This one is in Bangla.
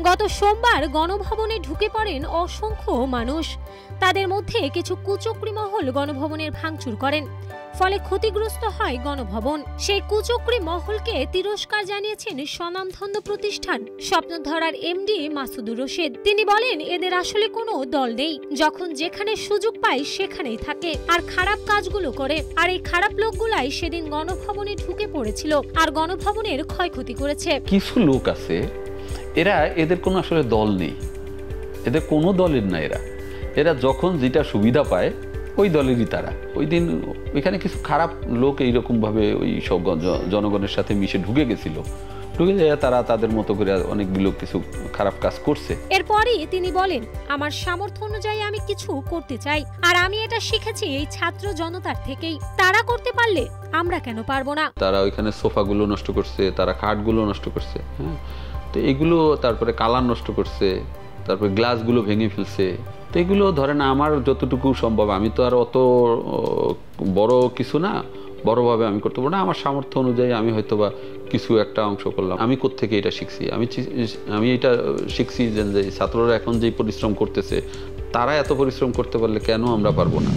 গত সোমবার গণভবনে ঢুকে পড়েন অসংখ্য মানুষ। তাদের মধ্যে কিছু কুচক্রী মহল গণভবনের ভাঙচুর করেন, ফলে ক্ষতিগ্রস্ত হয় গণভবন। সেই কুচক্রী মহলকে তিরস্কার জানিয়েছেন স্বনামধন্য প্রতিষ্ঠান স্বপ্নধরার এমডি মাসুদুর রশিদ। তিনি বলেন, এদের আসলে কোনো দল নেই, যখন যেখানে সুযোগ পায় সেখানেই থাকে আর খারাপ কাজগুলো করে। আর এই খারাপ লোকগুলাই সেদিন গণভবনে ঢুকে পড়েছিল আর গণভবনের ক্ষয়ক্ষতি করেছে। কিছু লোক আছে, এদের কোনো আসলে দল নেই, এদের কোনো দলের না। এরা যখন যেটা সুবিধা পায় ওই দলেরই তারা। ওই দিন ওইখানে কিছু খারাপ লোক এইরকম ভাবে ওই সব জনগণের সাথে মিশে ঢুকে গেছিল, ঢুকে যায় তারা তাদের মতো করে অনেকগুলো কিছু খারাপ কাজ করছে। এরপরই তিনি বলেন, আমার সামর্থ্য অনুযায়ী আমি কিছু করতে চাই, আর আমি এটা শিখেছি এই ছাত্র জনতার থেকেই। তারা করতে পারলে আমরা কেন পারবো না? তারা ওইখানে সোফাগুলো নষ্ট করছে, তারা খাটগুলো নষ্ট করছে, হ্যাঁ, তো এগুলো, তারপরে কালার নষ্ট করছে, তারপরে গ্লাসগুলো ভেঙে ফেলছে। তো এগুলো ধরেন আমার যতটুকু সম্ভব, আমি তো আর অত বড় কিছু না, বড়ভাবে আমি করতে পারবো না। আমার সামর্থ্য অনুযায়ী আমি হয়তো বা কিছু একটা অংশ করলাম। আমি কোত্থেকে এটা শিখছি? আমি এটা শিখছি যে ছাত্ররা এখন যে পরিশ্রম করতেছে, তারা এত পরিশ্রম করতে পারলে কেন আমরা পারবো না?